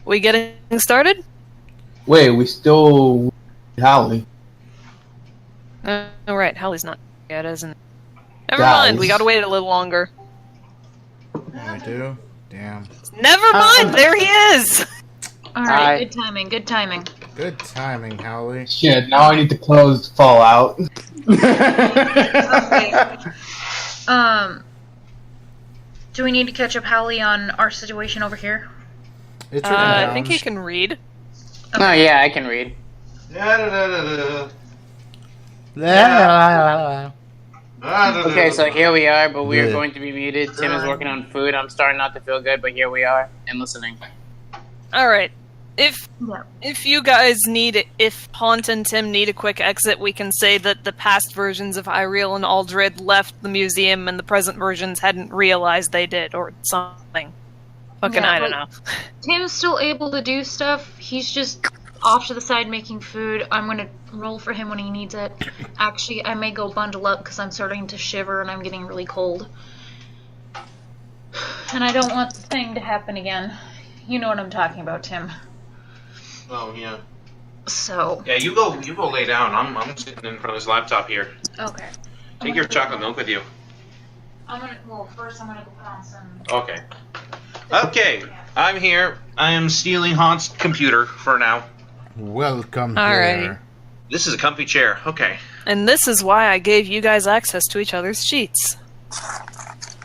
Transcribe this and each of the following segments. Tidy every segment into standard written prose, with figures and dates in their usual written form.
We getting started? Wait, we still Hallie. Alright, Hallie's not yet, isn't it? Never Guys. mind, we gotta wait a little longer. I do? Damn. Never mind, there he is! Alright, good timing, good timing. Good timing, Howley. Shit, now I need to close Fallout. Okay. Do we need to catch up Howley on our situation over here? It's I think he can read. Oh yeah, I can read. Okay, so here we are, but we are going to be muted. Tim is working on food. I'm starting not to feel good, but here we are and listening. Alright. If you guys if Haunt and Tim need a quick exit, we can say that the past versions of Iriel and Aldred left the museum and the present versions hadn't realized they did, or something. Fucking I don't know. Tim's still able to do stuff. He's just off to the side making food. I'm gonna roll for him when he needs it. Actually, I may go bundle up because I'm starting to shiver and I'm getting really cold. And I don't want the thing to happen again. You know what I'm talking about, Tim. Oh yeah. So. Yeah, you go lay down. I'm sitting in front of this laptop here. Okay. Take your chocolate milk with you. First I'm gonna go put on some. Okay. Okay, I'm here. I am stealing Haunt's computer for now. Welcome Alrighty. here. This is a comfy chair. Okay. And this is why I gave you guys access to each other's sheets.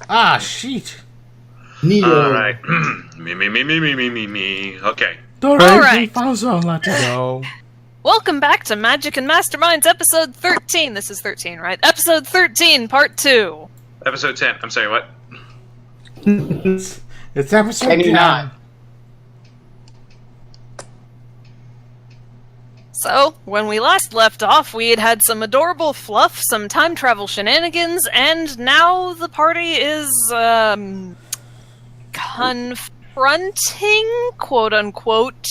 Ah, sheet. Neo. Alright. me. Okay. Alright. Let it go. Welcome back to Magic and Masterminds episode 13. This is 13, right? Episode 13, part 2. Episode 10. I'm sorry, what? It's episode Maybe 10. not. So, when we last left off, we had some adorable fluff, some time travel shenanigans, and now the party is, confronting, quote-unquote,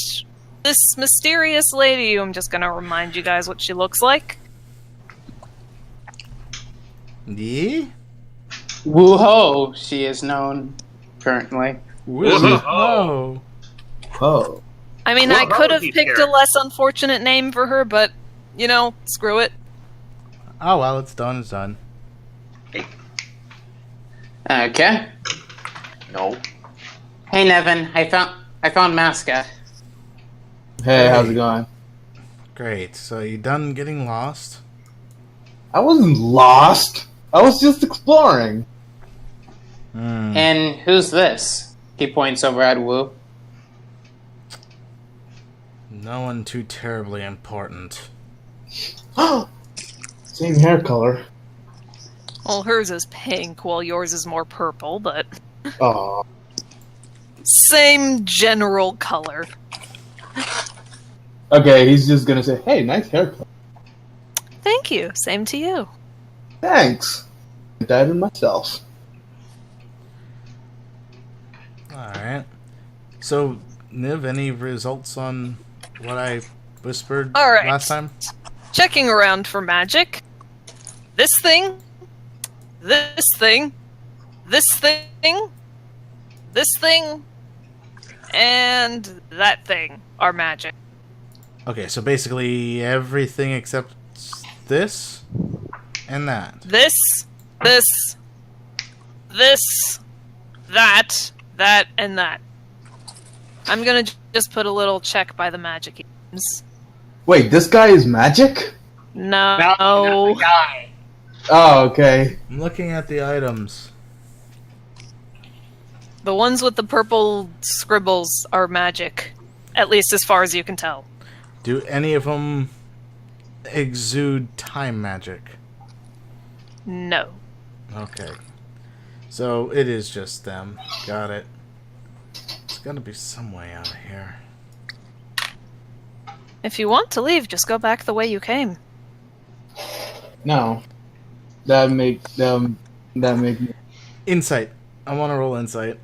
this mysterious lady. I'm just gonna remind you guys what she looks like. Yeah? Woo-ho, she is known currently. Whoa. Oh. I mean, Well, I could have that would be picked fair. a less unfortunate name for her, but, you know, screw it. Oh, well, it's done. It's done. Okay. No. Hey Nevin, I found Mascot. Hey, how's it going? Great. So, you done getting lost? I wasn't lost. I was just exploring. And who's this? He points over at Wu. No one too terribly important. Same hair color. Well, hers is pink, while yours is more purple, but Aw. same general color. Okay, he's just gonna say, hey, nice haircut. Thank you. Same to you. Thanks. I died in myself. Alright. So, Niv, any results on what I whispered Alright. last time? Checking around for magic. This thing. This thing. This thing. This thing. And that thing are magic. Okay, so basically everything except this and that. This, that, and that. I'm gonna just put a little check by the magic items. Wait, this guy is magic? No. Not the guy. Oh, okay. I'm looking at the items. The ones with the purple scribbles are magic. At least as far as you can tell. Do any of them exude time magic? No. Okay. So it is just them. Got it. There's gotta be some way out of here. If you want to leave, just go back the way you came. No. That make me... Insight. I want to roll insight.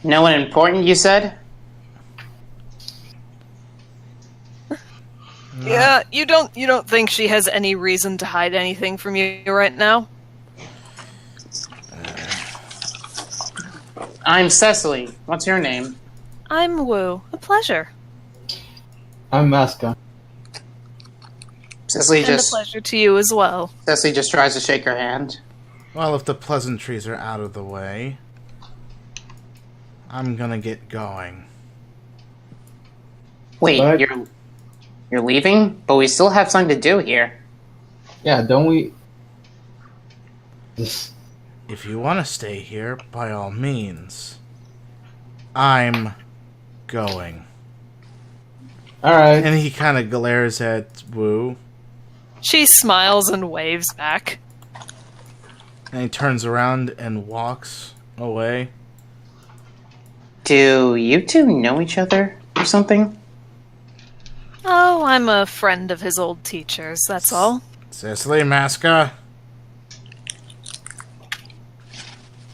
No one important, you said? Yeah, you don't think she has any reason to hide anything from you right now? I'm Cecily. What's your name? I'm Wu. A pleasure. I'm Maska. Cecily And a pleasure to you as well. Cecily just tries to shake her hand. Well, if the pleasantries are out of the way, I'm gonna get going. Wait, What? you're leaving? But we still have something to do here. Yeah, don't we? This. If you want to stay here, by all means. I'm going. Alright. And he kind of glares at Wu. She smiles and waves back. And he turns around and walks away. Do you two know each other or something? Oh, I'm a friend of his old teacher's, that's all. Cecily, Maska.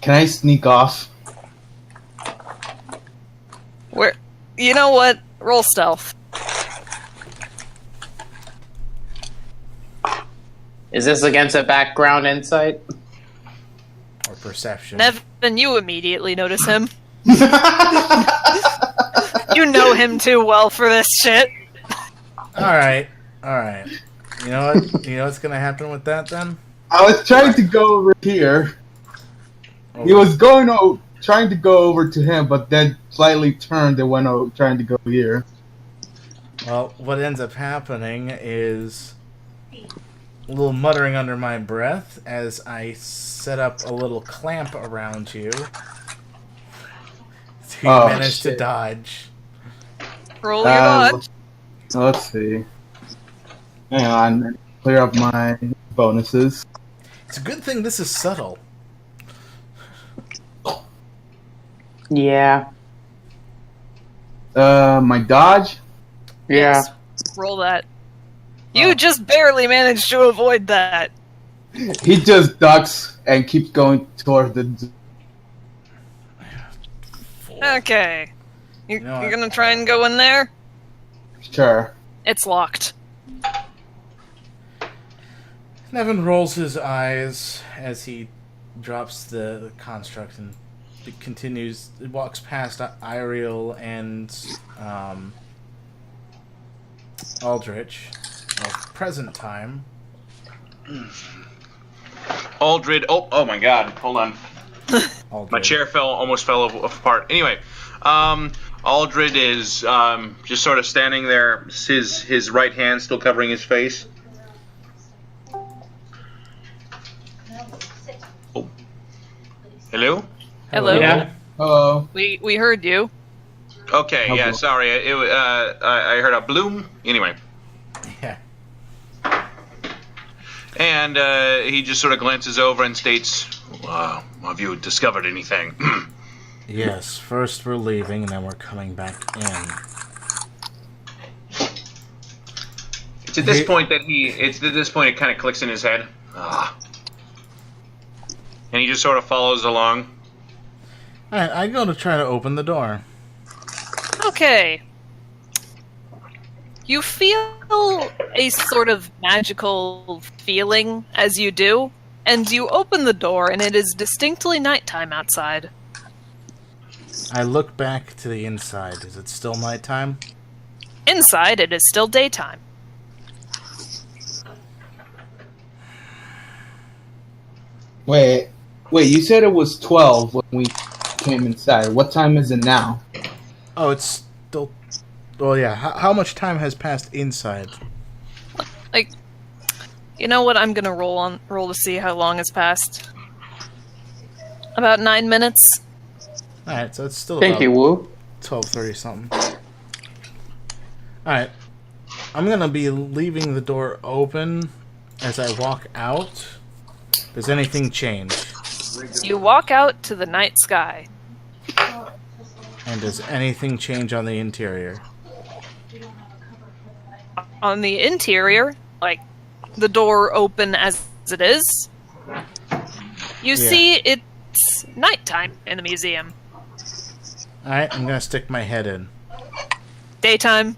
Can I sneak off? You know what? Roll stealth. Is this against a background insight? Or perception. Nevin, you immediately notice him. You know him too well for this shit. Alright. You know what? You know what's gonna happen with that then? I was trying to go over here. He was trying to go over to him, but then slightly turned and went over trying to go here. Well, what ends up happening is a little muttering under my breath as I set up a little clamp around you. So you manage to dodge. Roll your dodge. Let's see. Hang on. Clear up my bonuses. It's a good thing this is subtle. Yeah. My dodge? Yeah. Yes. Roll that. You just barely managed to avoid that. He just ducks and keeps going toward the... Okay. You're You know what? gonna try and go in there? Sure. It's locked. Nevin rolls his eyes as he drops the construct and continues, walks past Iriel and Aldrich of present time. Aldred. Oh my God! Hold on. Aldred. My chair almost fell apart. Anyway, Aldred is just sort of standing there, his right hand still covering his face. Oh. Hello? Hello? Yeah. Hello. We heard you. Okay, Hello. yeah, sorry. I heard a bloom. Anyway. Yeah. And he just sort of glances over and states, have you discovered anything? Yes, first we're leaving and then we're coming back in. It's at this point it kind of clicks in his head. And he just sort of follows along. Alright, I go to try to open the door. Okay. You feel a sort of magical feeling as you do, and you open the door, and it is distinctly nighttime outside. I look back to the inside. Is it still nighttime? Inside, it is still daytime. Wait, you said it was 12 when we came inside. What time is it now? Oh, it's still... Oh, yeah. How much time has passed inside? Like, you know what? I'm gonna roll to see how long has passed. About 9 minutes. Alright, so it's still Thank about you, Wu. 12:30 something. Alright. I'm gonna be leaving the door open as I walk out. Does anything change? You walk out to the night sky. And does anything change on the interior? On the interior, like the door open as it is, you see it's nighttime in the museum. Alright, I'm gonna stick my head in. Daytime.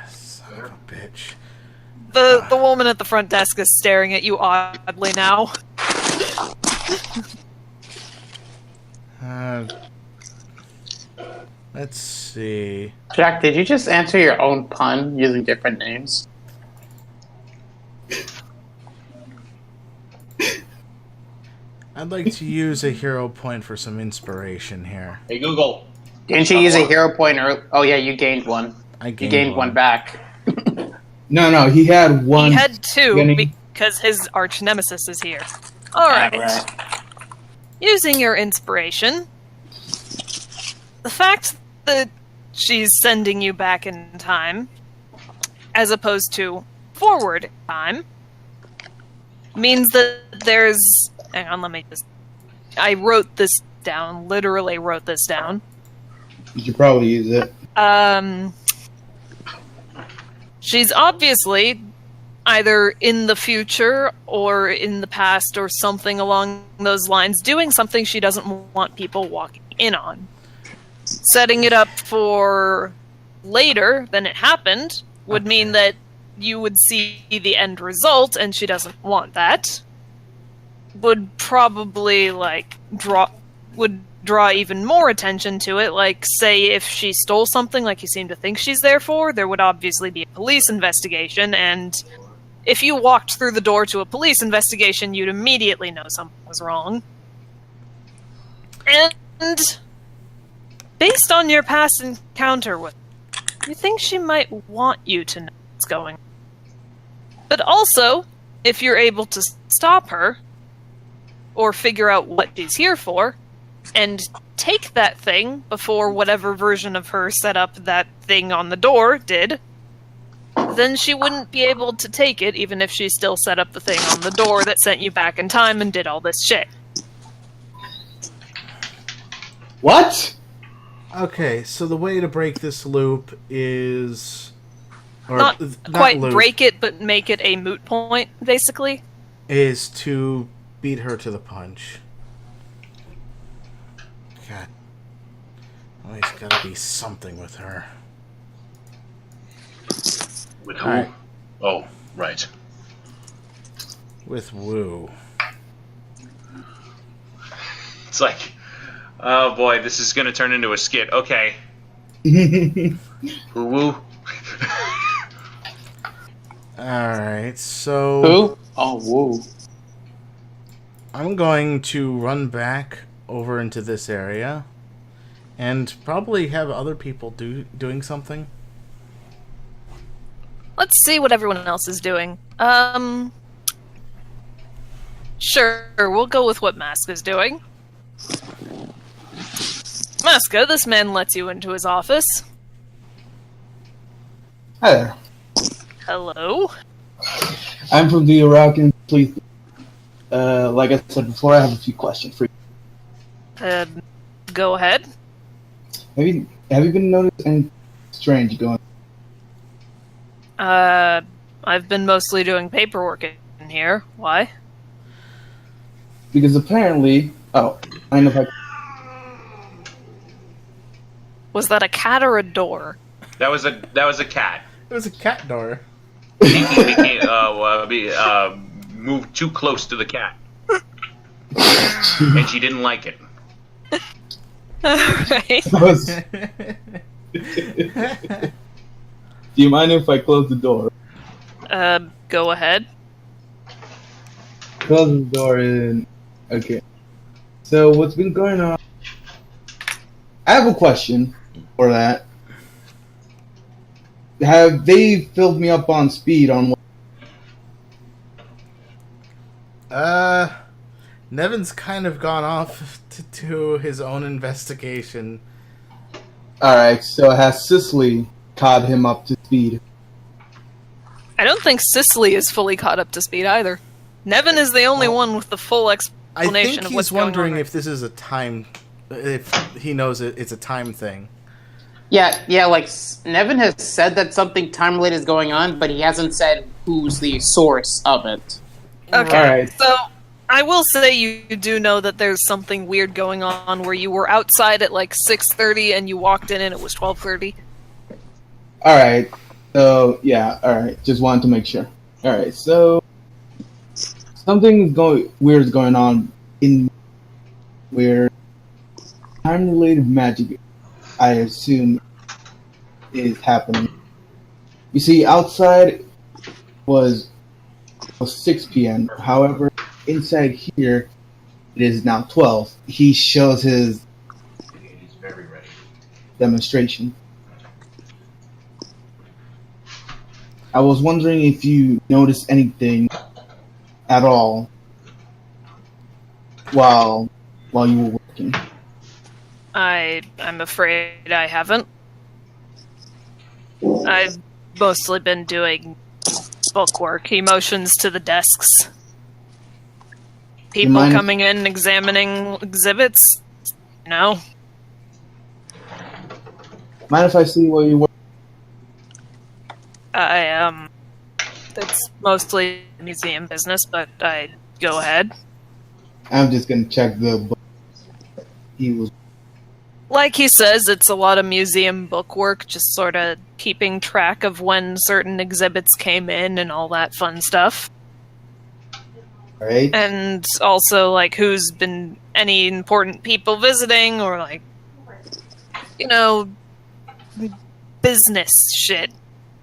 Son of a bitch. The woman at the front desk is staring at you oddly now. Let's see. Jack, did you just answer your own pun using different names? I'd like to use a hero point for some inspiration here. Hey Google. Didn't you use a hero point Oh yeah, you gained one. I You gained one back. No, he had one. He had two because his arch nemesis is here. Alright. Right. Using your inspiration, the fact that she's sending you back in time, as opposed to forward in time, means that there's... Hang on, let me just... I wrote this down, literally wrote this down. You should probably use it. She's obviously either in the future or in the past or something along those lines, doing something she doesn't want people walking in on. Setting it up for later than it happened would mean that you would see the end result, and she doesn't want that. Would probably, draw even more attention to it. Like, say, if she stole something like you seem to think she's there for, there would obviously be a police investigation, and if you walked through the door to a police investigation, you'd immediately know something was wrong. And based on your past encounter with her, you think she might want you to know what's going on. But also, if you're able to stop her, or figure out what she's here for, and take that thing before whatever version of her set up that thing on the door did, then she wouldn't be able to take it, even if she still set up the thing on the door that sent you back in time and did all this shit. What? Okay, so the way to break this loop is... Not quite loop, break it, but make it a moot point, basically. Is to beat her to the punch. God. Always gotta be something with her. With who? Right. Oh, right. With Woo. It's like, oh boy, this is gonna turn into a skit. Okay. Woo. Alright, so... Who? Oh, Woo. I'm going to run back over into this area and probably have other people doing something. Let's see what everyone else is doing. Sure, we'll go with what Maska's doing. Maska, this man lets you into his office. Hi there. Hello? I'm from the Iraqi Police. Like I said before, I have a few questions for you. Go ahead. Have you been noticing strange going? I've been mostly doing paperwork in here. Why? Because apparently... Oh, I know if I... Was that a cat or a door? That was a cat. It was a cat door. Moved too close to the cat. And she didn't like it. Alright. Do you mind if I close the door? Go ahead. Close the door and... Okay. So, what's been going on... I have a question for that. Have they filled me up on speed on what... Nevin's kind of gone off to do his own investigation. Alright, so has Cicely caught him up to speed? I don't think Cicely is fully caught up to speed either. Nevin is the only one with the full explanation of what's going on. I think he's wondering if this is a time... If he knows it's a time thing. Yeah, like, Nevin has said that something time-related is going on, but he hasn't said who's the source of it. Okay, Alright. So I will say you do know that there's something weird going on where you were outside at like 6:30 and you walked in and it was 12:30. Alright, so, yeah, alright, just wanted to make sure. Alright, so, something weird is going on in where time-related magic, I assume, is happening. You see, outside was 6 p.m. However, inside here, it is now 12. He shows his demonstration. I was wondering if you noticed anything at all while you were working. I'm afraid I haven't. I've mostly been doing bookwork. He motions to the desks. People coming in, examining exhibits. No. Mind if I see where you work? It's mostly museum business, but I go ahead. I'm just gonna check the book. He was. Like he says, it's a lot of museum bookwork, just sort of keeping track of when certain exhibits came in and all that fun stuff. Right. And also, like, who's been any important people visiting, or, like, you know, business shit.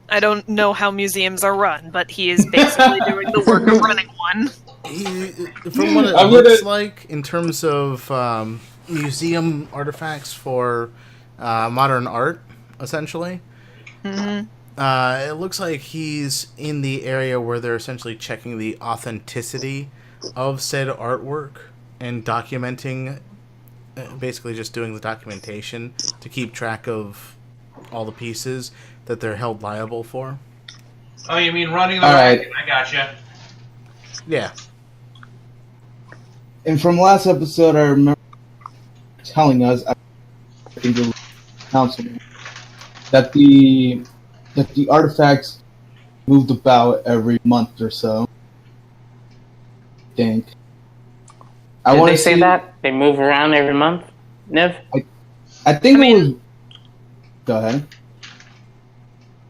I don't know how museums are run, but he is basically doing the work of running one. From what it looks like, in terms of museum artifacts for modern art, essentially, it looks like he's in the area where they're essentially checking the authenticity of said artwork and documenting, basically just doing the documentation to keep track of all the pieces that they're held liable for. Oh, you mean running the racket? I gotcha. Yeah. And from last episode, I remember telling us, I think it was councilman, that the artifacts moved about every month or so. I think. Did they say that? They move around every month, Niv? I think it was... Go ahead.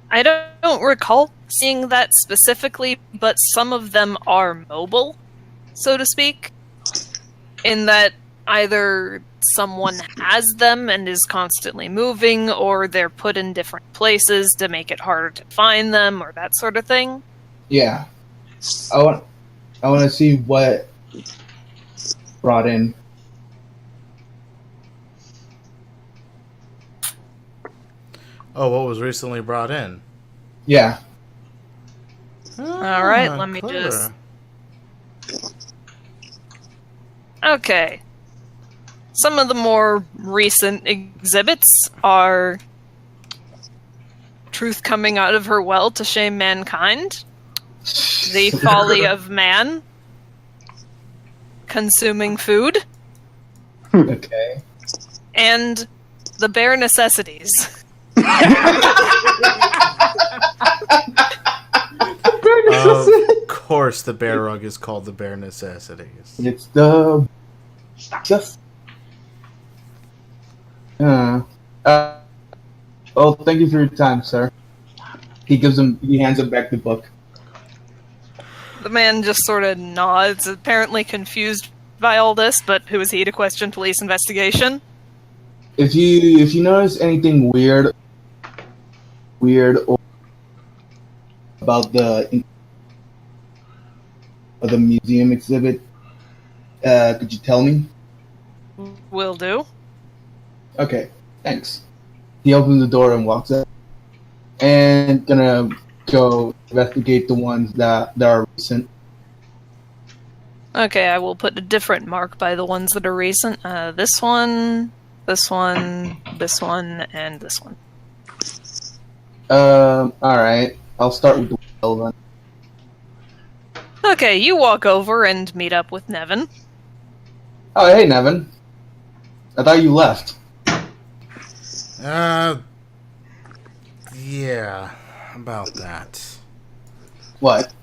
I don't recall seeing that specifically, but some of them are mobile, so to speak. In that either someone has them and is constantly moving, or they're put in different places to make it harder to find them, or that sort of thing. Yeah. I want to see what brought in. Oh, what was recently brought in? Yeah. Alright, let me just... Okay. Some of the more recent exhibits are Truth Coming Out of Her Well to Shame Mankind, The Folly of Man, Consuming Food, Okay. and The Bare Necessities. Of course, the bear rug is called the Bare Necessities. It's the... Just... well, thank you for your time, sir. He hands him back the book. The man just sort of nods, apparently confused by all this, but who is he to question police investigation? If you notice anything weird or about the museum exhibit, could you tell me? Will do. Okay, thanks. He opens the door and walks out. And gonna go investigate the ones that are recent. Okay, I will put a different mark by the ones that are recent. This one, this one, this one, and this one. Alright. I'll start with the well then. Okay, you walk over and meet up with Nevin. Oh, hey, Nevin. I thought you left. Yeah, about that. What?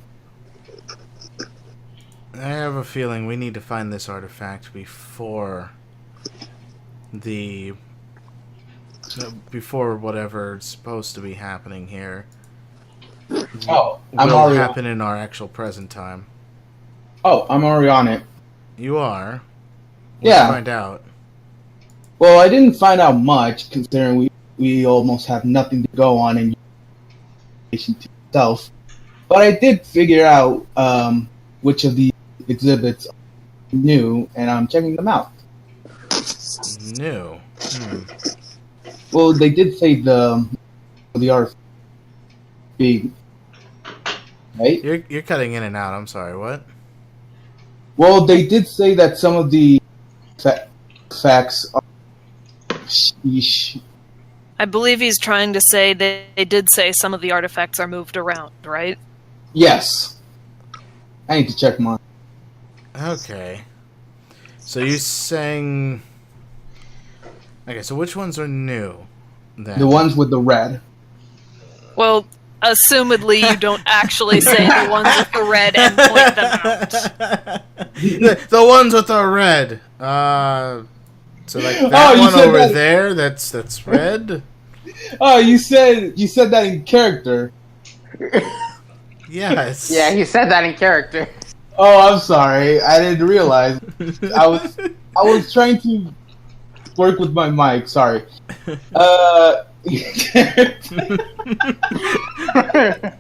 I have a feeling we need to find this artifact before whatever's supposed to be happening here. Oh, will happen in our actual present time. Oh, I'm already on it. You are? Yeah. Let's find out. Well, I didn't find out much, considering we almost have nothing to go on in relation to itself. But I did figure out which of the exhibits are new, and I'm checking them out. New? Well, they did say the art big, right? You're cutting in and out. I'm sorry. What? Well, they did say that some of the facts are. I believe he's trying to say that they did say some of the artifacts are moved around, right? Yes. I need to check mine. Okay. So you're saying... Okay, so which ones are new, then? The ones with the red. Well, assumedly you don't actually say the ones with the red and point them out. The ones with the red. So like that one over that... there, that's red. Oh, you said that in character. Yes. Yeah, he said that in character. Oh, I'm sorry. I didn't realize. I was trying to work with my mic. Sorry.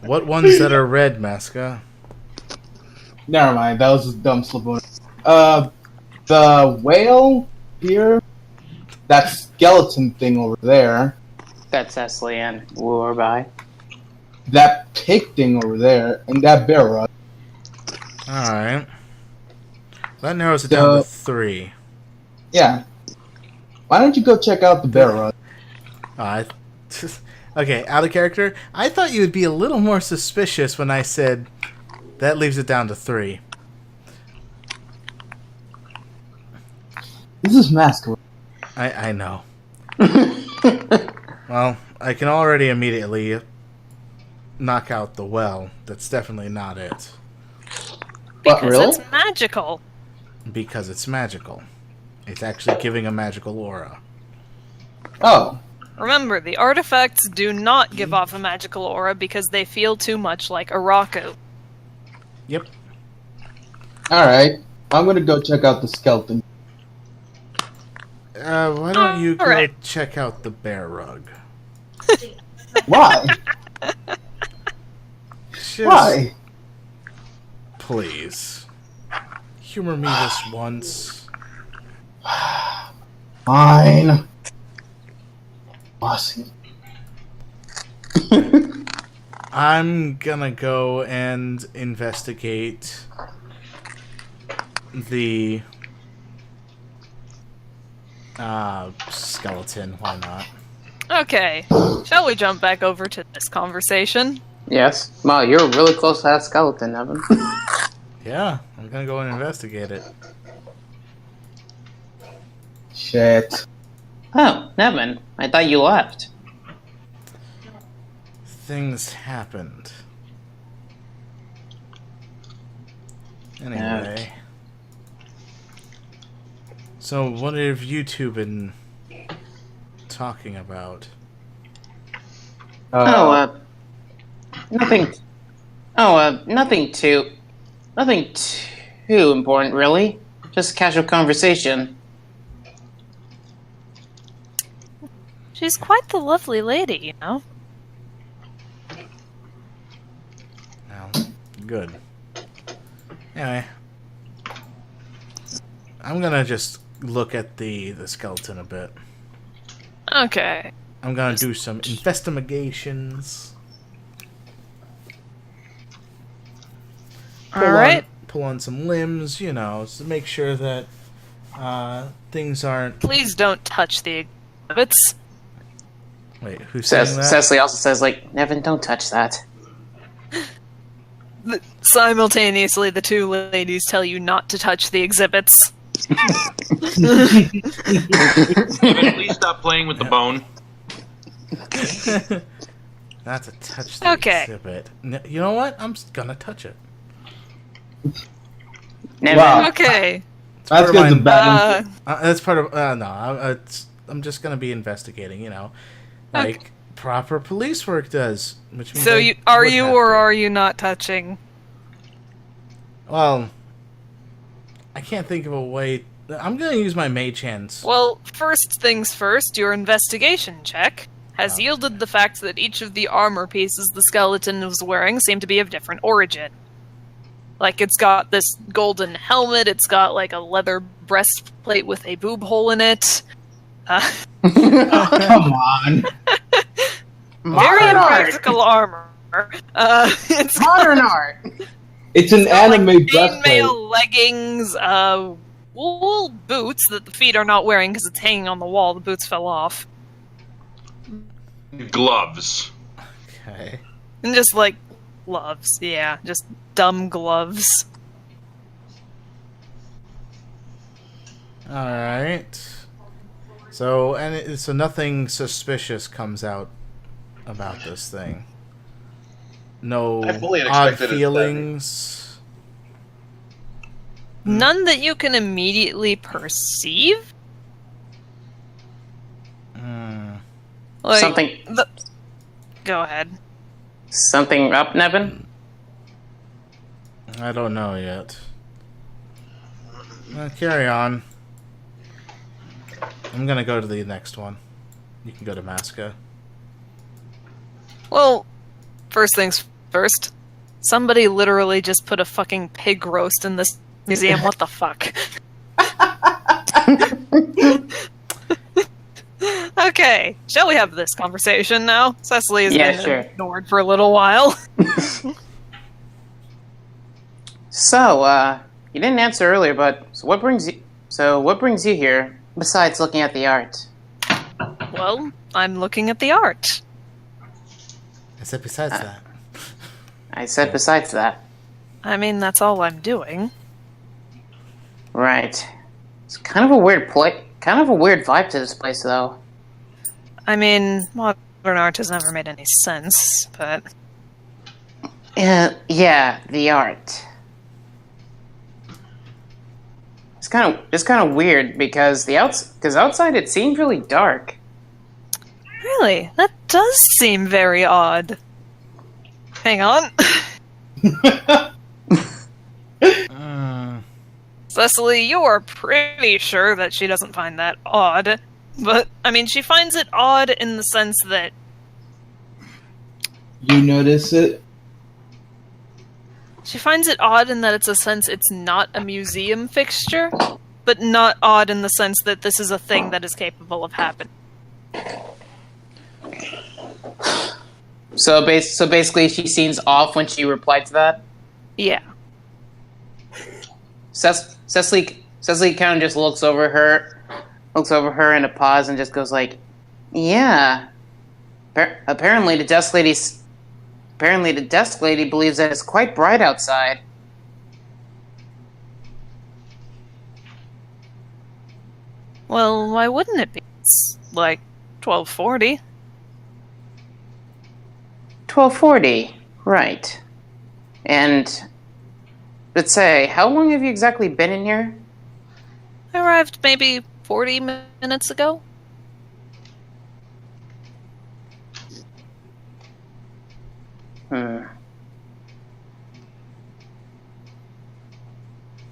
What ones that are red, Masca? Never mind. That was a dumb slip. The whale here. That skeleton thing over there. That's Cecily and Wooerby. That pig thing over there, and that bear rug. Alright. That narrows it down to 3. Yeah. Why don't you go check out the bear rug? Okay, out of character. I thought you would be a little more suspicious when I said that leaves it down to 3. This is masquerade. I know. Well, I can already immediately knock out the well. That's definitely not it. Because really? it's magical. Because it's magical. It's actually giving a magical aura. Oh. Remember, the artifacts do not give off a magical aura because they feel too much like a Raku. Yep. Alright. I'm gonna go check out the skeleton. Why don't you go check out the bear rug? Why? Why? Please. Humor me this once. Fine. Awesome. I'm gonna go and investigate the skeleton. Why not? Okay. Shall we jump back over to this conversation? Yes. Wow, you're really close to that skeleton, Evan. Yeah, I'm gonna go and investigate it. Shit. Oh, Nevin, I thought you left. Things happened. Anyway. So, what have you two been talking about? Nothing. Nothing too important, really. Just casual conversation. She's quite the lovely lady, you know? Well, good. Anyway. I'm gonna just look at the skeleton a bit. Okay. I'm gonna do some investigations. Alright. Pull on some limbs, you know, to make sure that things aren't... Please don't touch the exhibits. Wait, who's saying that? Cecily also says, like, Nevin, don't touch that. Simultaneously, the two ladies tell you not to touch the exhibits. Please stop playing with the bone. Not to touch the exhibit. You know what? I'm just gonna touch it. Wow. Okay. That's bad. That's part of... no, I'm just gonna be investigating, you know. Like proper police work does. Which means so are you or are you not touching? Well, I can't think of a way I'm gonna use my mage hands. Well, first things first, your investigation check has yielded the fact that each of the armor pieces the skeleton was wearing seem to be of different origin. Like, it's got this golden helmet, it's got, like, a leather breastplate with a boob hole in it. Oh, come on. Very practical armor. It's modern art. It's an anime breastplate. Chainmail leggings, wool boots that the feet are not wearing because it's hanging on the wall. The boots fell off. Gloves. Okay. And just, like, gloves. Yeah, just dumb gloves. Alright. So nothing suspicious comes out about this thing. No I fully odd expected it feelings. None that you can immediately perceive? Like, Something. Go ahead. Something up, Nevin? I don't know yet. Carry on. I'm gonna go to the next one. You can go to Masca. Well, first things first. Somebody literally just put a fucking pig roast in this museum. What the fuck? Okay, shall we have this conversation now? Cecily has been ignored for a little while. So, you didn't answer earlier, but what brings you here besides looking at the art? Well, I'm looking at the art. I said besides that. I said besides that. I mean, that's all I'm doing. Right. It's kind of a weird vibe to this place, though. I mean, modern art has never made any sense, but... Yeah, the art. It's kind of weird because outside it seemed really dark. Really? That does seem very odd. Hang on. Cecily, you are pretty sure that she doesn't find that odd. But, I mean, she finds it odd in the sense that... You notice it? She finds it odd in that it's not a museum fixture, but not odd in the sense that this is a thing that is capable of happening. So basically she seems off when she replied to that? Yeah. Cecily kind of just looks over her in a pause and just goes like, yeah. Apparently the desk lady believes that it's quite bright outside. Well, why wouldn't it be? It's like 12:40. 12:40, right. And let's say, how long have you exactly been in here? I arrived maybe 40 minutes ago.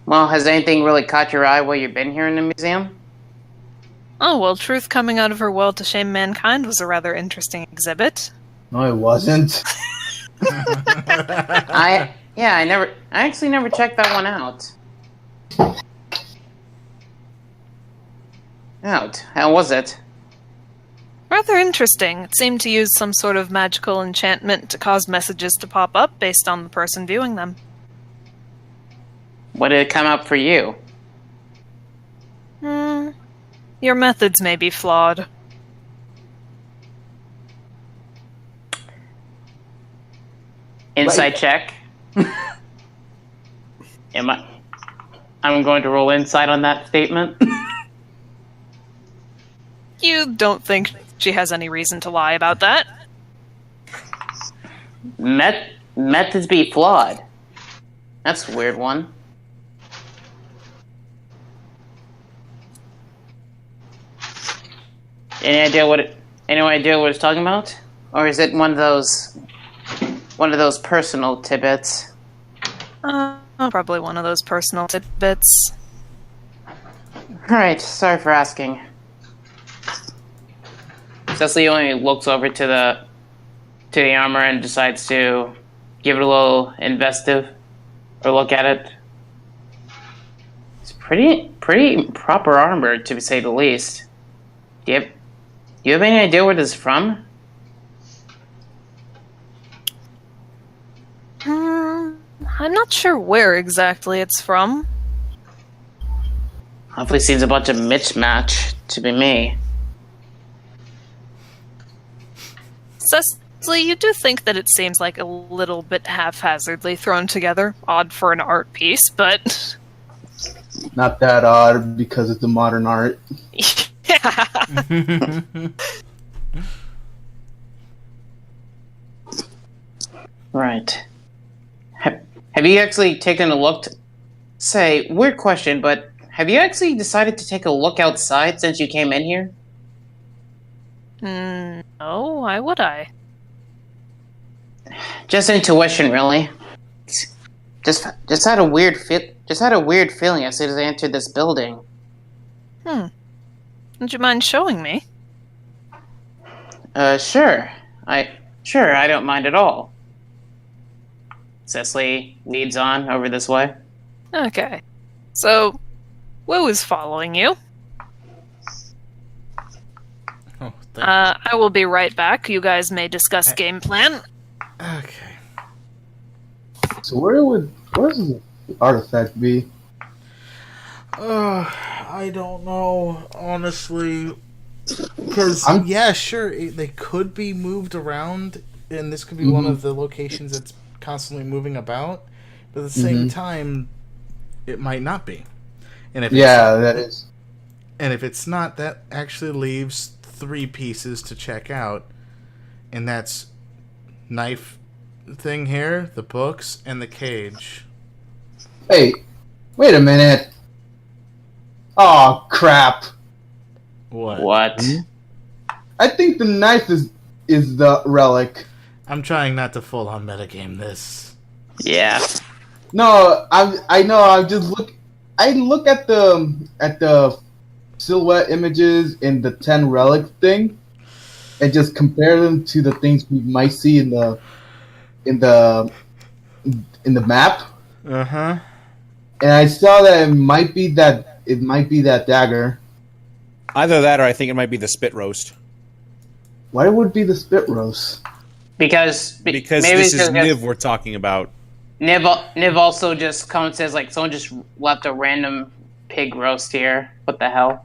Well, has anything really caught your eye while you've been here in the museum? Oh, well, truth coming out of her well to shame mankind was a rather interesting exhibit. No, it wasn't. I actually never checked that one out. How was it? Rather interesting. It seemed to use some sort of magical enchantment to cause messages to pop up based on the person viewing them. What did it come up for you? Your methods may be flawed. Insight check. I'm going to roll insight on that statement. You don't think she has any reason to lie about that? Methods be flawed. That's a weird one. Any idea what it's talking about? Or is it one of those personal tidbits? Probably one of those personal tidbits. Alright, sorry for asking. Cecily only looks over to the armor and decides to give it a little investive or look at it. It's pretty proper armor, to say the least. Do you have any idea where this is from? I'm not sure where exactly it's from. Hopefully seems a bunch of mismatch to be me. Cecily, you do think that it seems like a little bit haphazardly thrown together. Odd for an art piece, but... Not that odd, because it's a modern art. Yeah. Right. Have you actually taken a look? Say, weird question, but have you actually decided to take a look outside since you came in here? No, why would I? Just intuition, really. Just had a weird feeling as soon as I entered this building. Would you mind showing me? Sure. I don't mind at all. Cecily leads on over this way. Okay. So, Wu is following you. Oh, I will be right back. You guys may discuss game plan. okay. So where's the artifact be? I don't know, honestly. Because, yeah, sure, they could be moved around, and this could be one of the locations that's constantly moving about, but at the same time, it might not be. And if that is. And if it's not, that actually leaves 3 pieces to check out, and that's knife thing here, the books, and the cage. Hey, wait a minute. Oh, crap. What? I think the knife is the relic. I'm trying not to full-on metagame this. Yeah. No, I know. I look at the silhouette images in the 10 relic thing, and just compare them to the things we might see in the map. Uh-huh. And I saw that it might be that dagger. Either that, or I think it might be the spit roast. Why would it be the spit roast? Because maybe this is Niv we're talking about. Niv also just comes and says, like, someone just left a random pig roast here. What the hell?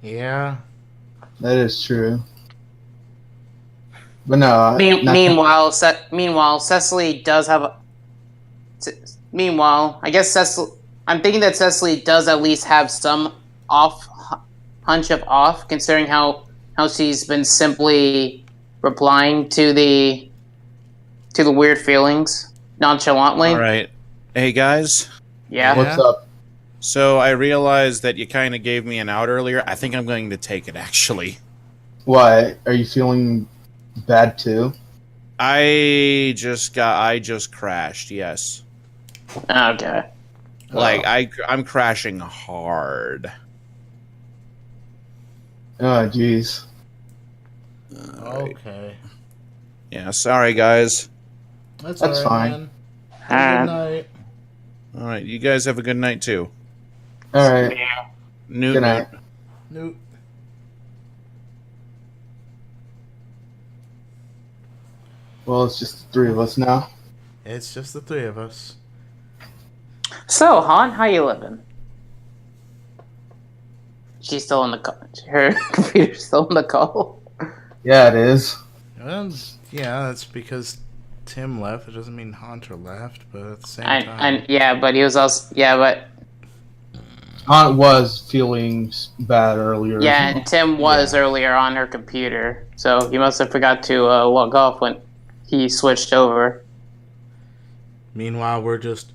Yeah. That is true. But no. Meanwhile, Cecily does have a... Meanwhile, I guess I'm thinking that Cecily does at least have some hunch of off, considering how she's been simply replying to the weird feelings nonchalantly. All right. Hey, guys. Yeah. What's up? So I realized that you kind of gave me an out earlier. I think I'm going to take it, actually. Why? Are you feeling bad too? I just crashed, yes. Okay. Like, I'm crashing hard. Oh, jeez. Right. Okay. Yeah, sorry, guys. That's all right, fine. man. Have a good night. All right, you guys have a good night, too. All right. Newt. Good night. Nope. Well, it's just the 3 of us now. It's just the 3 of us. So, Han, how you living? She's still in the call. Her computer's still in the call. Yeah, it is. Well, yeah, that's because Tim left. It doesn't mean Hunter left, but at the same time. But he was also Aunt was feeling bad earlier. Yeah, and Tim was earlier on her computer, so he must have forgot to log off when he switched over. Meanwhile, we're just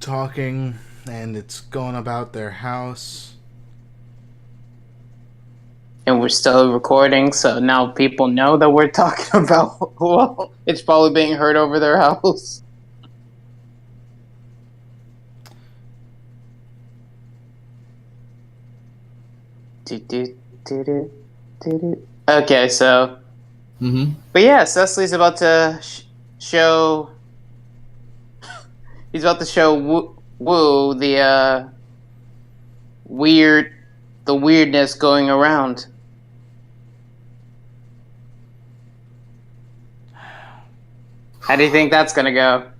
talking, and it's going about their house. And we're still recording, so now people know that we're talking about, well, it's probably being heard over their house. Okay, so. Mm-hmm. But yeah, Cecily's about to show. He's about to show Wu the weirdness going around. How do you think that's gonna go?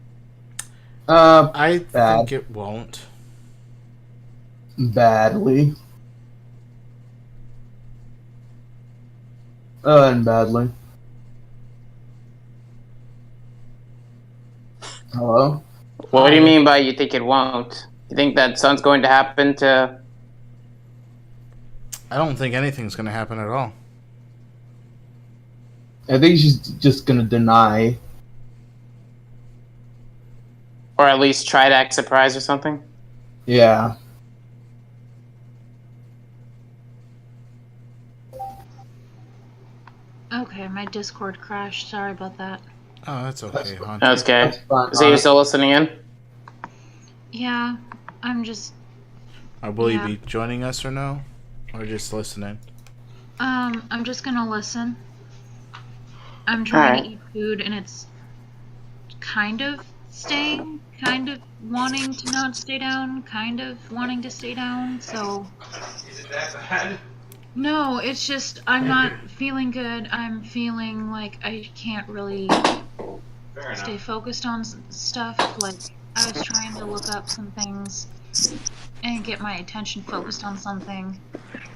I bad. think it won't. Badly. And badly. Hello? What do you mean by you think it won't? You think that something's going to happen to... I don't think anything's going to happen at all. I think she's just gonna deny. Or at least try to act surprised or something? Yeah. Okay, my Discord crashed. Sorry about that. Oh, that's okay, hon. That's okay. That's fine. So you're still listening in? Yeah, I'm just... Will you be joining us or no? Or just listening? I'm just gonna listen. I'm trying to eat food and it's kind of staying, kind of wanting to not stay down, kind of wanting to stay down, so... Is it that bad? No, it's just, I'm not feeling good. I'm feeling like I can't really stay focused on stuff. Like, I was trying to look up some things and get my attention focused on something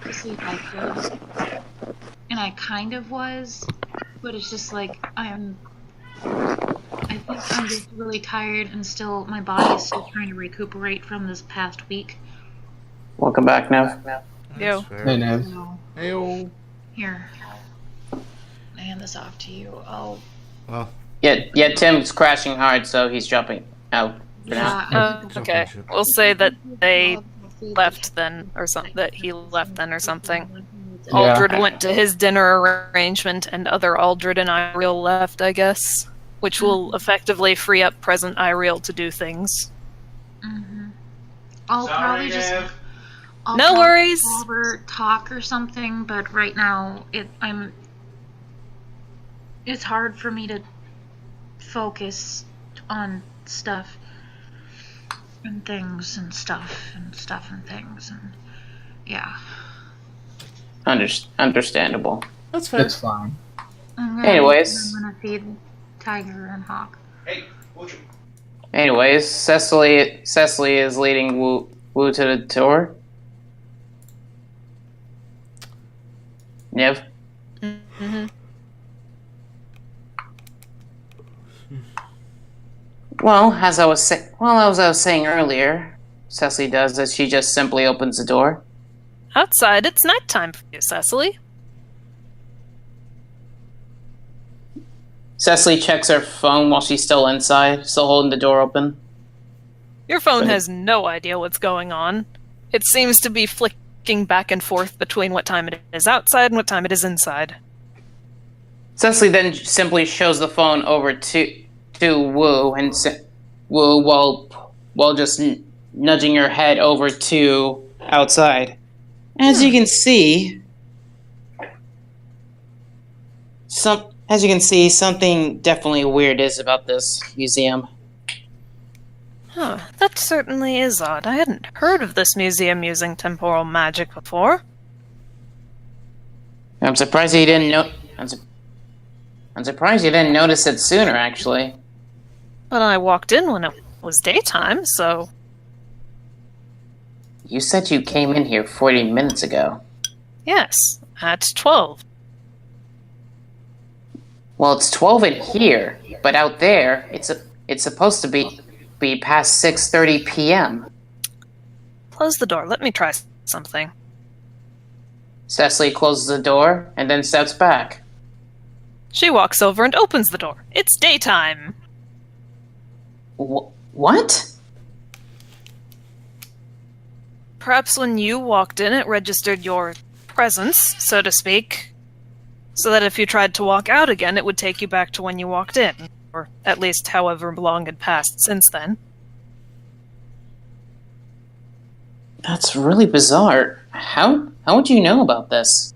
to see if I could. And I kind of was, but it's just like, I think I'm just really tired and still, my body is still trying to recuperate from this past week. Welcome back, Nev. Yo. Hey, Nev. So, Hey-o. here. I hand this off to you. Oh. Well. Yeah, Tim's crashing hard, so he's jumping out for now. Okay, we'll say that they left then, or something. That he left then, or something. Yeah. Aldred went to his dinner arrangement, and other Aldred and Iriel left, I guess, which will effectively free up present Iriel to do things. Mm-hmm. I'll probably just... No worries. Over talk or something, but right now it's hard for me to focus on stuff and things and stuff and things and yeah. Understandable. That's fair. That's fine. Anyways. I'm gonna feed Tiger and Hawk. Hey, Anyways, Cecily is leading Wu to the door. Nev? Mm-hmm. Well, as I was saying earlier, Cecily does this. She just simply opens the door. Outside, it's nighttime for you, Cecily. Cecily checks her phone while she's still inside, still holding the door open. Your phone has no idea what's going on. It seems to be flicking back and forth between what time it is outside and what time it is inside. Cecily then simply shows the phone over to Wu, and Wu while just nudging her head over to outside. As you can see, something definitely weird is about this museum. Huh, that certainly is odd. I hadn't heard of this museum using temporal magic before. I'm surprised you didn't know. I'm surprised you didn't notice it sooner, actually. But I walked in when it was daytime, so... You said you came in here 40 minutes ago. Yes, at 12. Well, it's 12 in here, but out there, it's supposed to be past 6:30 p.m. Close the door. Let me try something. Cecily closes the door and then steps back. She walks over and opens the door. It's daytime. What? Perhaps when you walked in, it registered your presence, so to speak, so that if you tried to walk out again, it would take you back to when you walked in, or at least however long had passed since then. That's really bizarre. How would you know about this?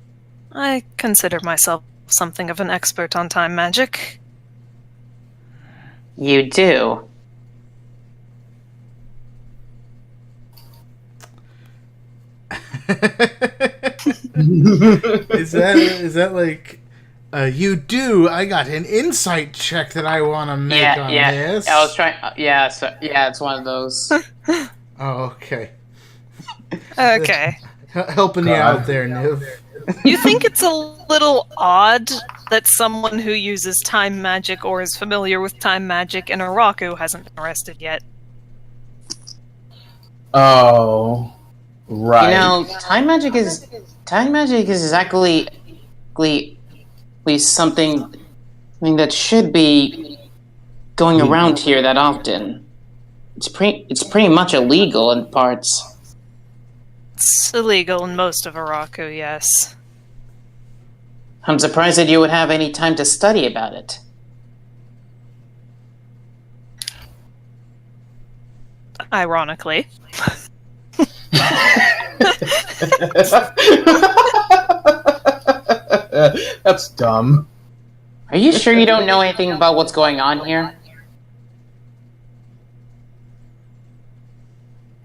I consider myself something of an expert on time magic. You do? Is that like you do? I got an insight check that I want to make on this. I was trying. It's one of those. Oh, okay. Okay. Helping you out there, Niv. You think it's a little odd that someone who uses time magic or is familiar with time magic in Araku hasn't been arrested yet? Oh, right. You know, time magic is exactly something that should be going around here that often. It's pretty much illegal in parts. It's illegal in most of Araku, yes. I'm surprised that you would have any time to study about it. Ironically. That's dumb. Are you sure you don't know anything about what's going on here?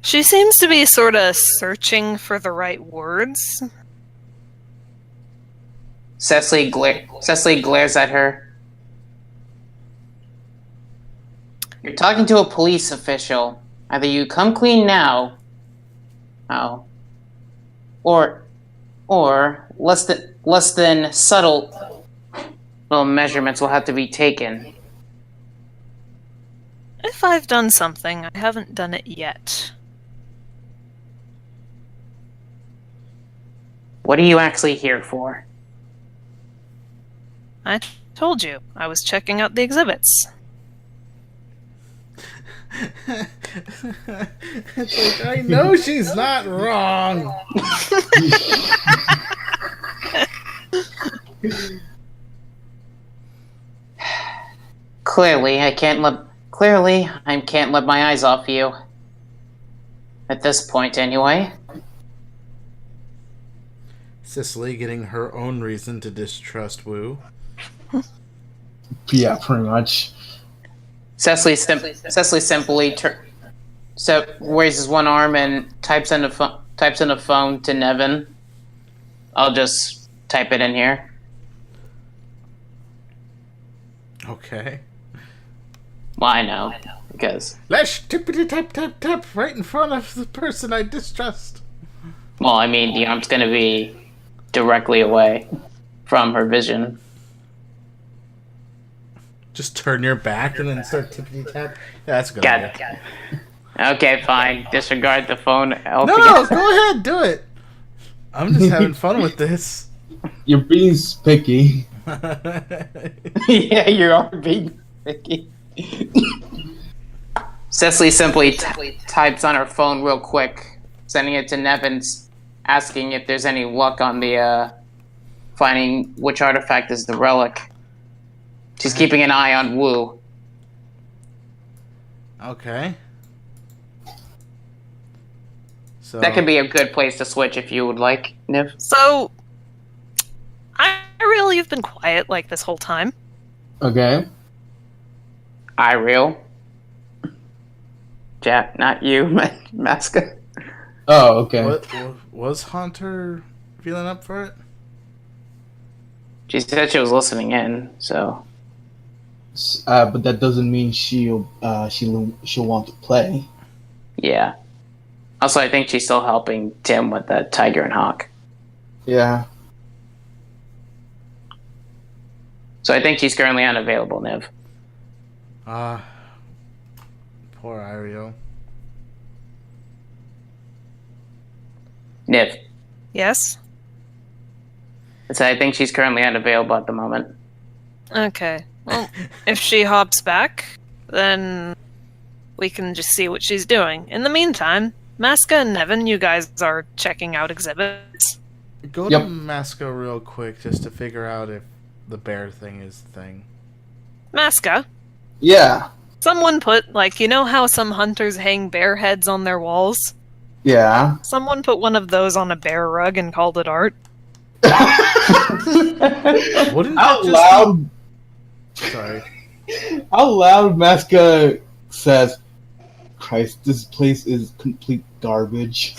She seems to be sort of searching for the right words. Cecily glares at her. You're talking to a police official. Either you come clean now, or less than subtle little measurements will have to be taken. If I've done something, I haven't done it yet. What are you actually here for? I told you, I was checking out the exhibits. It's like, I know she's not wrong. Clearly, I can't let my eyes off you. At this point, anyway. Cicely getting her own reason to distrust Wu. Yeah, pretty much. Cecily simply raises one arm and types in a phone to Nevin. I'll just type it in here. Okay. Well, I know, because... Let's tippity tap tap tap right in front of the person I distrust. Well, I mean, the arm's gonna be directly away from her vision. Just turn your back and then start tippity tap. Yeah, that's a good idea. Okay, fine. Disregard the phone altogether. No, go ahead, do it. I'm just having fun with this. You're being picky. Yeah, you are being picky. Cecily simply types on her phone real quick, sending it to Nevins, asking if there's any luck on the finding which artifact is the relic. She's keeping an eye on Wu. Okay. So that could be a good place to switch if you would like, Niv. So, Ariel, you've been quiet like this whole time. Okay. Ariel. Jack, not you, Maska. Oh, okay. Was Haunter feeling up for it? She said she was listening in, so... but that doesn't mean she'll want to play. Yeah. Also, I think she's still helping Tim with the Tiger and Hawk. Yeah. So I think she's currently unavailable, Niv. Poor Ariel. Niv. Yes? So I think she's currently unavailable at the moment. Okay. Well, if she hops back, then we can just see what she's doing. In the meantime, Maska and Nevin, you guys are checking out exhibits. Go to Maska real quick just to figure out if the bear thing is the thing. Maska? Yeah. Someone put, you know how some hunters hang bear heads on their walls? Yeah. Someone put one of those on a bear rug and called it art. Wouldn't Out that just loud. Sorry. Out loud, Masca says, "Christ, this place is complete garbage."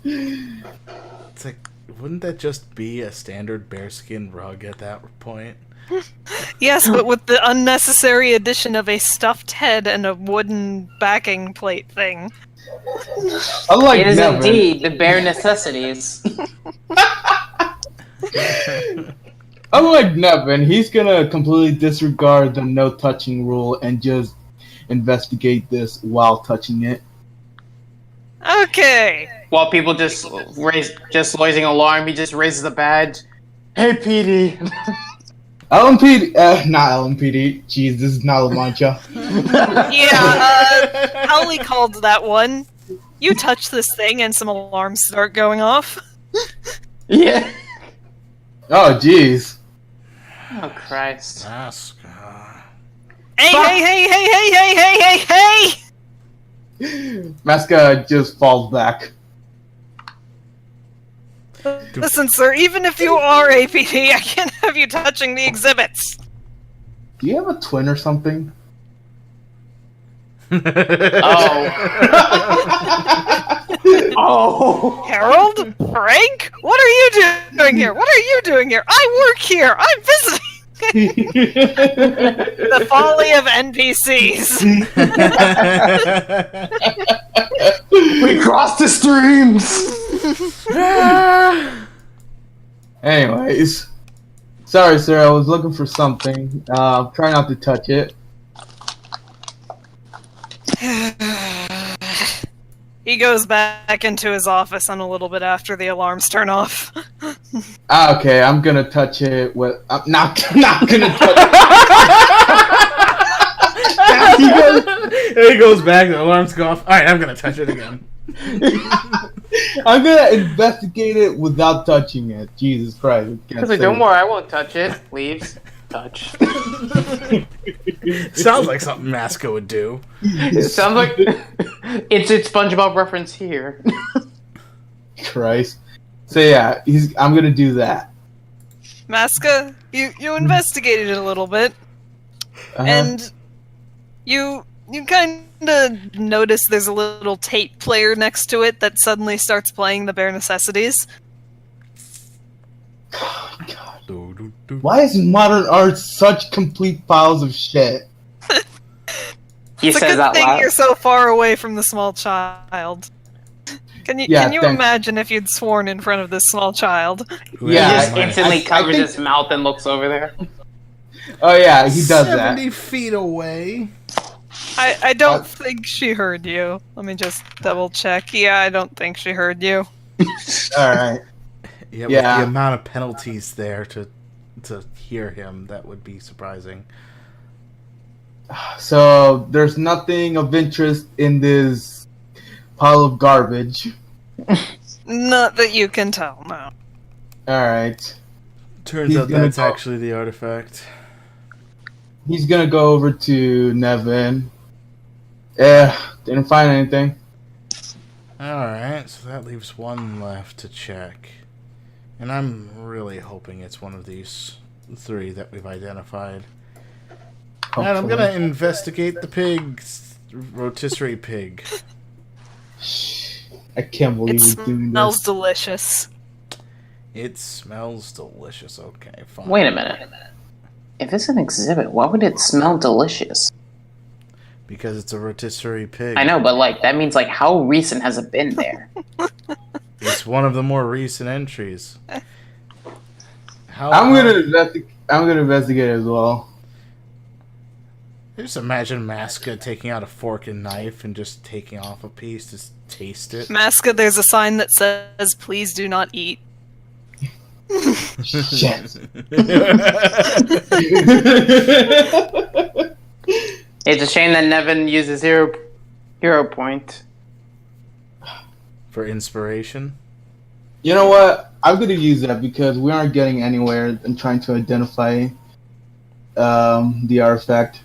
It's like, wouldn't that just be a standard bearskin rug at that point? Yes, but with the unnecessary addition of a stuffed head and a wooden backing plate thing. Unlike It is Nevin, indeed the bare necessities. unlike Nevin, he's gonna completely disregard the no touching rule and just investigate this while touching it. Okay. While people just raising alarm, he just raises the badge. Hey, PD. LMPD, not LMPD. Jeez, this is not La Mancha. Yeah, Howley called that one. You touch this thing and some alarms start going off. Yeah. Oh, jeez. Oh, Christ. Masca. Hey! Masca just falls back. Listen, sir, even if you are APD, I can't have you touching the exhibits. Do you have a twin or something? Oh. Oh. Harold? Frank? What are you doing here? What are you doing here? I work here! I'm visiting! The folly of NPCs. We crossed the streams. Anyways. Sorry, sir, I was looking for something. Try not to touch it. He goes back into his office and a little bit after the alarms turn off. Okay, I'm gonna touch it with. I'm not gonna touch it. He goes back, the alarms go off. Alright, I'm gonna touch it again. I'm gonna investigate it without touching it. Jesus Christ. He's like, don't worry, I won't touch it. Leaves. Touch. Sounds like something Masca would do. It sounds like it's a SpongeBob reference here. Christ. So yeah, I'm gonna do that. Masca, you investigated it a little bit, and you kind of notice there's a little tape player next to it that suddenly starts playing the bare necessities. God. Why is modern art such complete piles of shit? He It's a says good out thing loud. you're so far away from the small child. Can you thanks. imagine if you'd sworn in front of this small child? He Yeah, just instantly I covers think- his mouth and looks over there. Oh yeah, he does 70 that. feet away. I don't think she heard you. Let me just double check. Yeah, I don't think she heard you. Alright. Yeah, Yeah. with the amount of penalties there to hear him, that would be surprising. So there's nothing of interest in this pile of garbage. Not that you can tell, no. Alright. Turns He's out gonna that's go- actually the artifact. He's gonna go over to Nevin. Yeah, didn't find anything. Alright, so that leaves one left to check. And I'm really hoping it's one of these three that we've identified. And I'm Hopefully. gonna investigate the pigs. Rotisserie pig. I can't believe It we're doing smells this. delicious. It smells delicious. Okay, fine. Wait a minute. If it's an exhibit, why would it smell delicious? Because it's a rotisserie pig. I know, but like that means like how recent has it been there? It's one of the more recent entries. How I'm gonna investigate as well. Just imagine Masca taking out a fork and knife and just taking off a piece to taste it. Masca, there's a sign that says, "Please do not eat." Shit. It's a shame that Nevin uses hero point. For inspiration. You know what? I'm gonna use that because we aren't getting anywhere in trying to identify the artifact.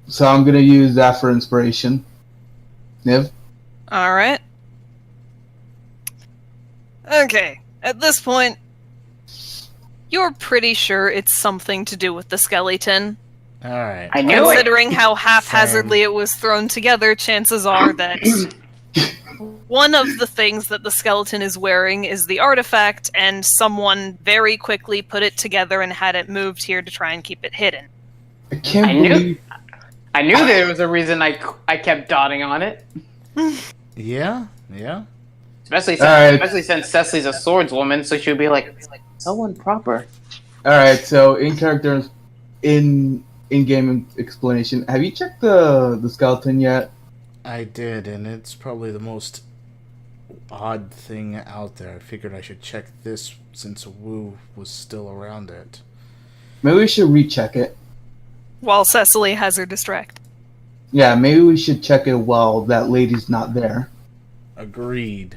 So I'm gonna use that for inspiration. Niv? Alright. Okay, at this point, you're pretty sure it's something to do with the skeleton. Alright. I knew Considering it. how haphazardly it was thrown together, chances are that one of the things that the skeleton is wearing is the artifact, and someone very quickly put it together and had it moved here to try and keep it hidden. I can't I knew- believe... I knew there was a reason I kept dotting on it. Yeah. Especially since Cecily's a swordswoman, so she'll be like, someone proper. Alright, so in character, in-game explanation, have you checked the skeleton yet? I did, and it's probably the most odd thing out there. I figured I should check this since Wu was still around it. Maybe we should recheck it. While Cecily has her distract. Yeah, maybe we should check it while that lady's not there. Agreed.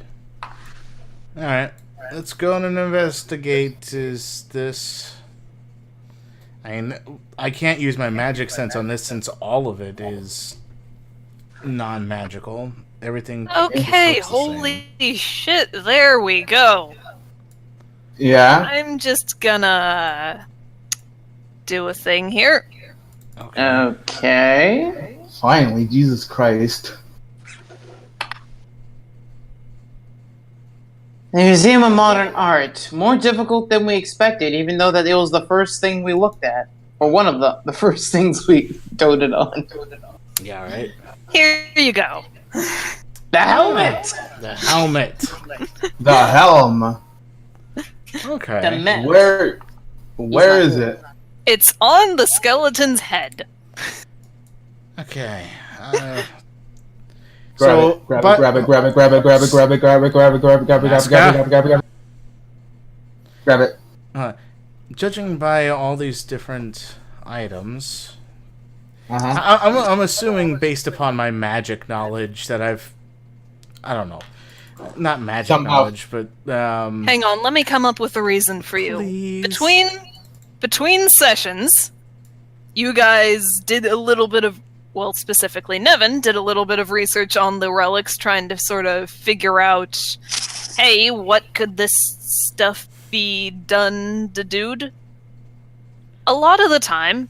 Alright, let's go and investigate. Is this... I can't use my magic sense on this since all of it is non-magical. Everything... Okay, looks the holy same. shit, there we go. Yeah? I'm just gonna do a thing here. Okay. Finally, Jesus Christ. The Museum of Modern Art. More difficult than we expected, even though that it was the first thing we looked at. Or one of the first things we doted on. Yeah, right? Here you go. The helmet! The helmet. The helm. Okay. The Met. Where is it? It's on the skeleton's head. Okay. Grab it, grab it. Judging by all these different items, Uh-huh. I'm assuming based upon my magic knowledge that I don't know, not magic Somehow. knowledge, but Hang on, let me come up with a reason for you. Please. Between sessions, you guys did a little bit of, well, specifically Nevin did a little bit of research on the relics, trying to sort of figure out, hey, what could this stuff be done to dude? A lot of the time,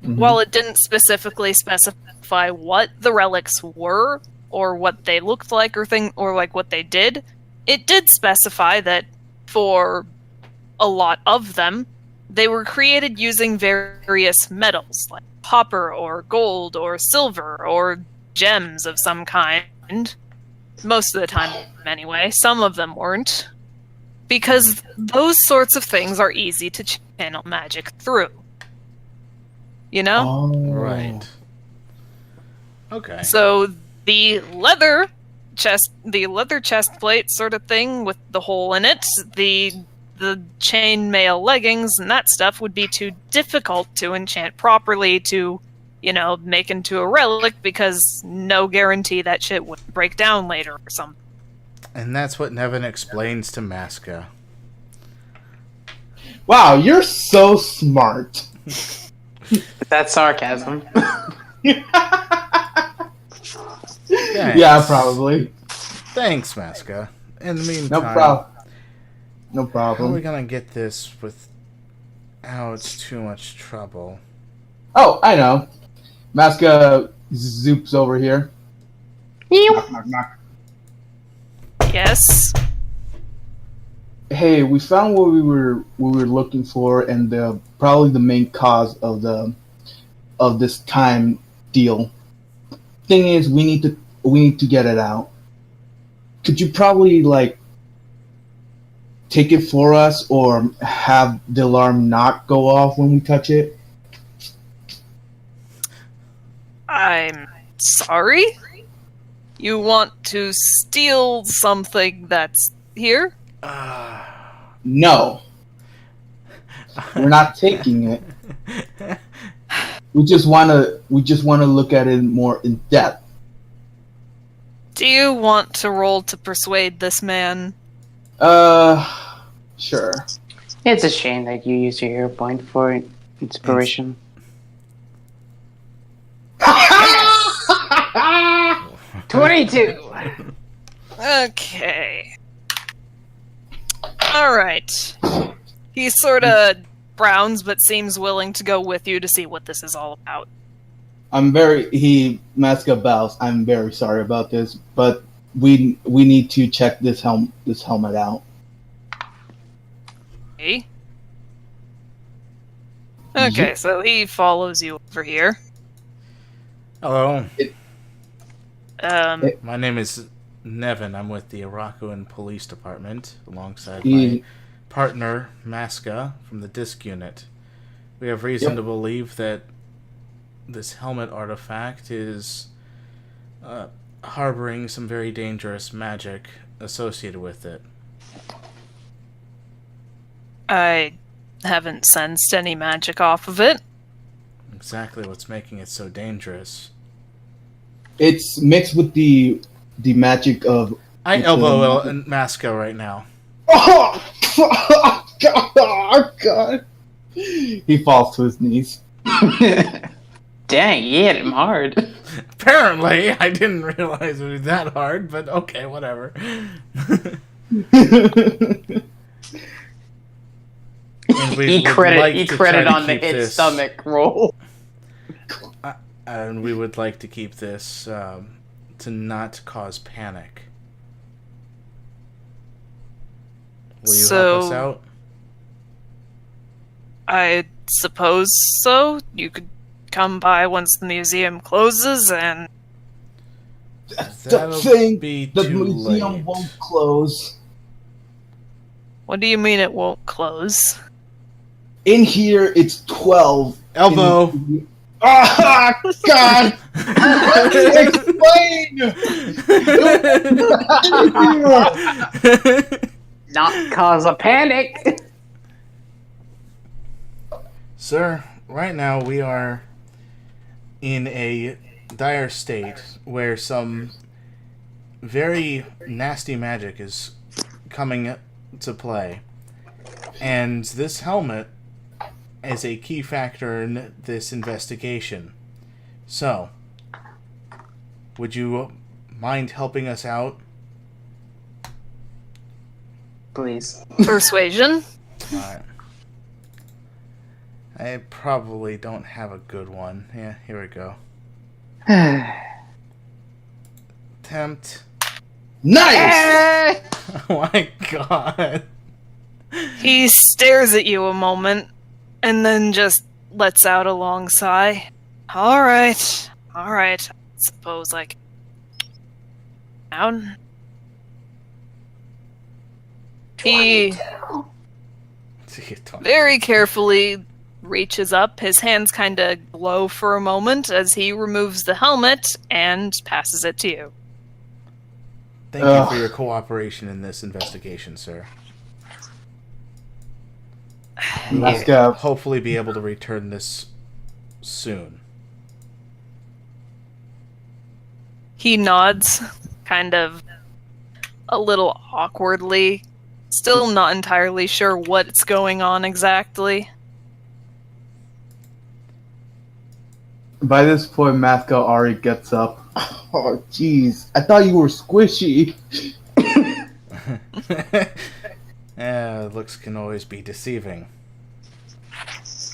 while it didn't specifically specify what the relics were, or what they looked like, or like what they did, it did specify that for a lot of them, they were created using various metals, like copper or gold or silver or gems of some kind. Most of the time, anyway. Some of them weren't. Because those sorts of things are easy to channel magic through. You know? Oh. right. Okay. So the leather chest plate sort of thing with the hole in it, the chainmail leggings and that stuff would be too difficult to enchant properly to, make into a relic, because no guarantee that shit would break down later or something. And that's what Nevin explains to Masca. Wow, you're so smart. That's sarcasm. Thanks. Yeah, probably. Thanks, Masca. In the meantime, No problem. No how are we problem. gonna get this without too much trouble? Oh, I know. Masca zoops over here. Knock, knock, knock. Yes? Hey, we found what we were looking for, and probably the main cause of this time deal. Thing is, we need to get it out. Could you probably take it for us, or have the alarm not go off when we touch it? I'm sorry? You want to steal something that's here? No, we're not taking it. We just wanna look at it more in depth. Do you want to roll to persuade this man? Sure. It's a shame that you used your hero point for inspiration. 22. Okay. Alright. He sort of frowns, but seems willing to go with you to see what this is all about. Masca bows. I'm very sorry about this, but we need to check this helmet out. Okay. Okay, so he follows you over here. Hello. My name is Nevin. I'm with the Arakuan Police Department, alongside my partner, Masca, from the Disc Unit. We have reason to believe that this helmet artifact is harboring some very dangerous magic associated with it. I haven't sensed any magic off of it. Exactly what's making it so dangerous. It's mixed with the magic of... I elbow Masca right now. Oh, God. He falls to his knees. Dang, you hit him hard. Apparently, I didn't realize it was that hard, but okay, whatever. He credit on the hit stomach roll. And we would like to keep this to not cause panic. Will you help us out? I suppose so. You could come by once the museum closes, and... That's the thing! The museum late. won't close. What do you mean it won't close? In here, it's 12. Elbow! Ah, God! Explain! Not cause a panic. Sir, right now we are in a dire state where some very nasty magic is coming to play. And this helmet is a key factor in this investigation. So, would you mind helping us out? Please. Persuasion? Alright. I probably don't have a good one. Yeah, here we go. Tempt. Nice! Oh my god. He stares at you a moment, and then just lets out a long sigh. Alright. I suppose I can... Down. He very carefully reaches up. His hands kind of glow for a moment as he removes the helmet and passes it to you. Thank you for your cooperation in this investigation, sir. We will hopefully be able to return this soon. He nods, kind of a little awkwardly, still not entirely sure what's going on exactly. By this point, Masca already gets up. Oh, jeez. I thought you were squishy. Looks can always be deceiving.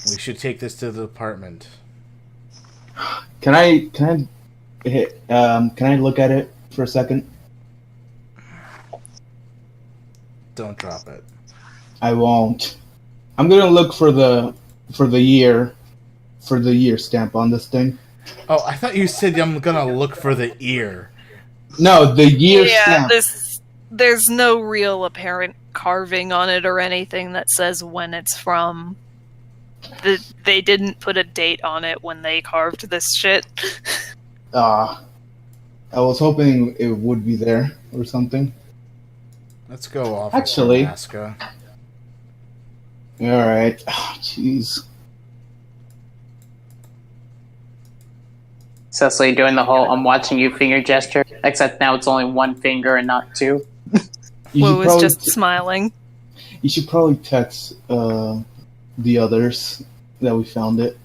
We should take this to the department. Can I look at it for a second? Don't drop it. I won't. I'm gonna look for the year stamp on this thing. Oh, I thought you said I'm gonna look for the ear. No, the year stamp. There's no real apparent carving on it or anything that says when it's from. They didn't put a date on it when they carved this shit. I was hoping it would be there or something. Let's go off. Actually, Alaska. All right. Oh, jeez. Cecily doing the whole "I'm watching you" finger gesture, except now it's only one finger and not two. Wu was just smiling. You should probably text the others that we found it.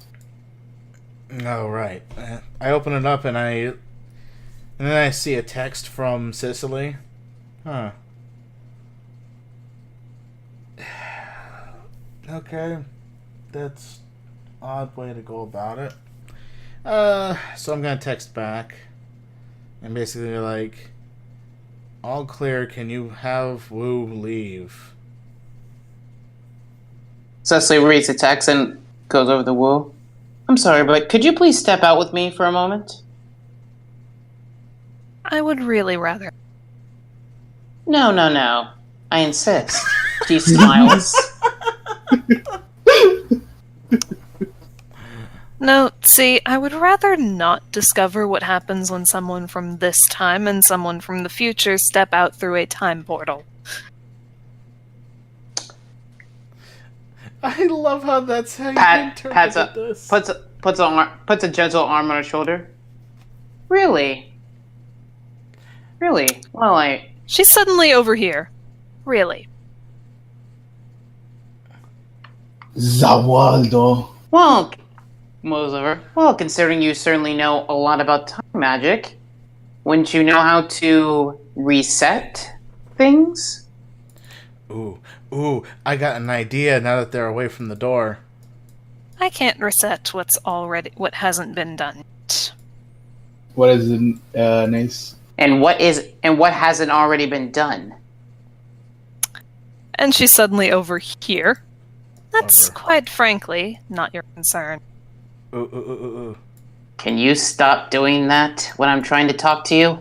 Oh, right. I open it up and I And then I see a text from Sicily. Huh. Okay. That's an odd way to go about it. So I'm gonna text back. And basically like, all clear, can you have Wu leave? Cecily reads the text and goes over to Wu. I'm sorry, but could you please step out with me for a moment? I would really rather. No. I insist. She smiles. No, see, I would rather not discover what happens when someone from this time and someone from the future step out through a time portal. I love how that's how you interpret this. Puts a gentle arm on her shoulder. Really? Well, She's suddenly over here. Really. Zawaldo. Well, Mozover. Well, considering you certainly know a lot about time magic, wouldn't you know how to reset things? Ooh, I got an idea now that they're away from the door. I can't reset what hasn't been done. What is it, Nace? And what hasn't already been done? And she's suddenly over here. That's quite frankly not your concern. Ooh. Can you stop doing that when I'm trying to talk to you?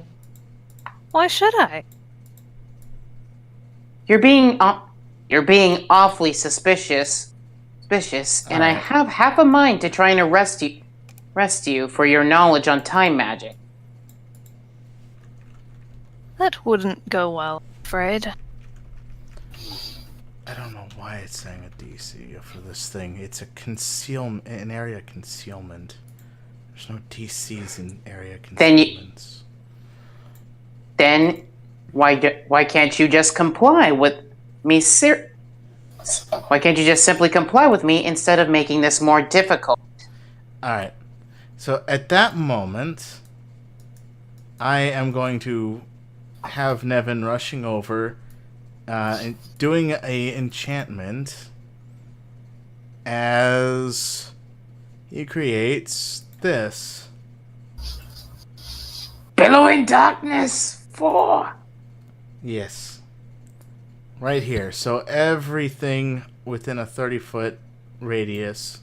Why should I? You're being awfully suspicious, and I have half a mind to try and arrest you for your knowledge on time magic. That wouldn't go well, I'm afraid. I don't know why it's saying a DC for this thing. It's an area concealment. There's no DCs in area concealments. Then why can't you just comply with me? Why can't you just simply comply with me instead of making this more difficult? Alright. So at that moment, I am going to have Nevin rushing over and doing a enchantment as he creates this. Billowing darkness 4. Yes. Right here. So everything within a 30-foot radius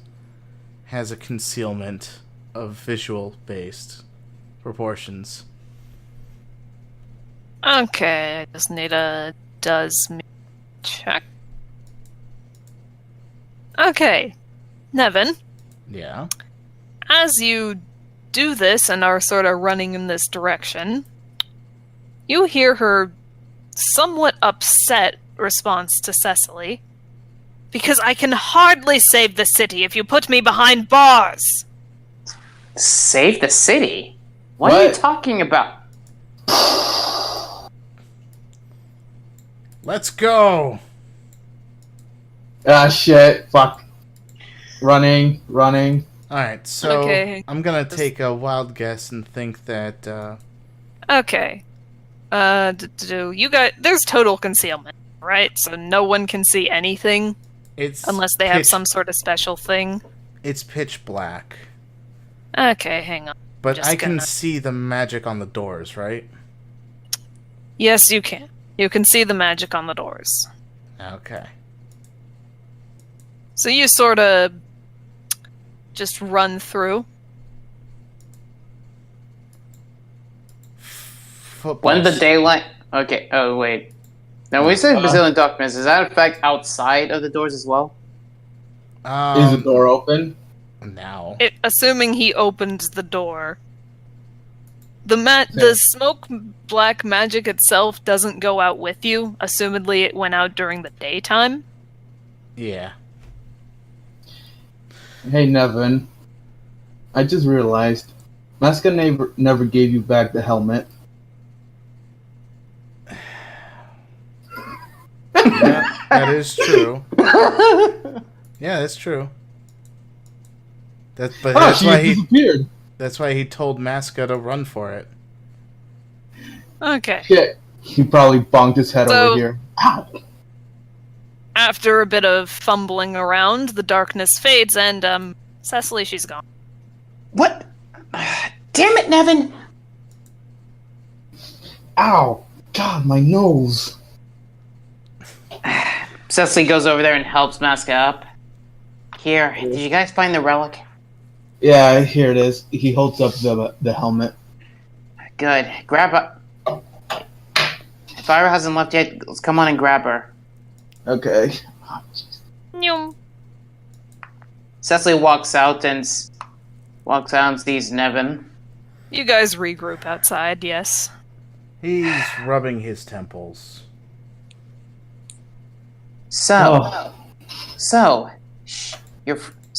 has a concealment of visual-based proportions. Okay, I just need a does me check. Okay, Nevin. Yeah? As you do this and are sort of running in this direction, you hear her somewhat upset response to Cecily. Because I can hardly save the city if you put me behind bars. Save the city? What are you talking about? Let's go! Ah, shit. Fuck. Running. Alright, so okay. I'm gonna take a wild guess and think that, Okay. You got... There's total concealment, right? So no one can see anything unless they have some sort of special thing. It's pitch black. Okay, hang on. But I can see the magic on the doors, right? Yes, you can. You can see the magic on the doors. Okay. So you sort of just run through. When the daylight... Okay, oh wait. Now when we say Brazilian darkness, does that affect outside of the doors as well? Is the door open? Now. Assuming he opened the door. The smoke black magic itself doesn't go out with you. Assumedly it went out during the daytime. Yeah. Hey, Nevin. I just realized Masca never gave you back the helmet. Yeah, that is true. Yeah, that's true. That's why he disappeared. That's why he told Masca to run for it. Okay. Shit. He probably bonked his head over here. Ow! After a bit of fumbling around, the darkness fades, and, Cecily, she's gone. What? Damn it, Nevin! Ow! God, my nose. Cecily goes over there and helps Maska up. Here, did you guys find the relic? Yeah, here it is. He holds up the helmet. Good. Grab her. If Ira hasn't left yet, let's come on and grab her. Okay. Nyum. Cecily walks out and sees Nevin. You guys regroup outside, yes. He's rubbing his temples.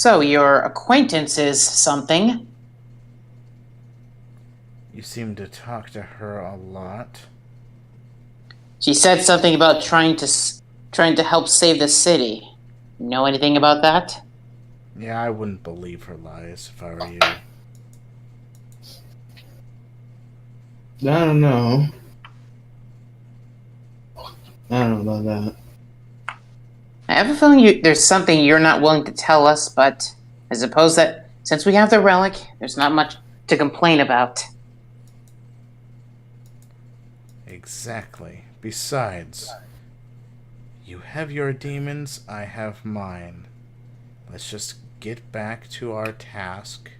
Your acquaintance is something. You seem to talk to her a lot. She said something about trying to help save the city. Know anything about that? Yeah, I wouldn't believe her lies if I were you. I don't know. I don't know about that. I have a feeling there's something you're not willing to tell us, but I suppose that since we have the relic, there's not much to complain about. Exactly. Besides, you have your demons, I have mine. Let's just get back to our task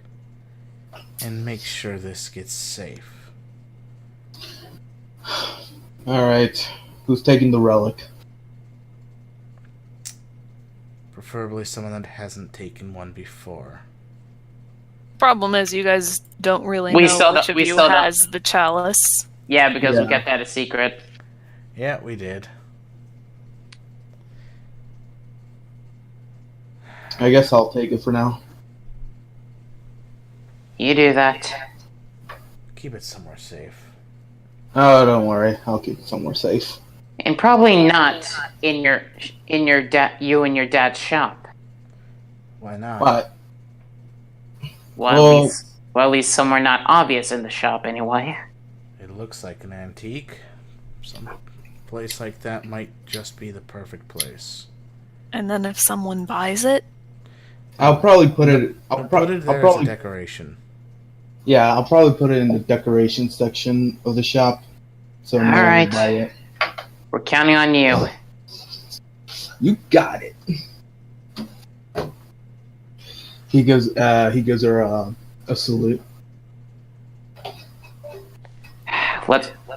and make sure this gets safe. Alright. Who's taking the relic? Preferably someone that hasn't taken one before. Problem is, you guys don't really know which of you has the chalice. Yeah, because we kept that a secret. Yeah, we did. I guess I'll take it for now. You do that. Keep it somewhere safe. Oh, don't worry. I'll keep it somewhere safe. And probably not in you and your dad's shop. Why not? What? Well, at least somewhere not obvious in the shop, anyway. It looks like an antique. Some place like that might just be the perfect place. And then if someone buys it? I'll probably put it... I'll put it there as a decoration. Yeah, I'll probably put it in the decoration section of the shop. So no one will buy it. We're counting on you. You got it. He gives her a salute.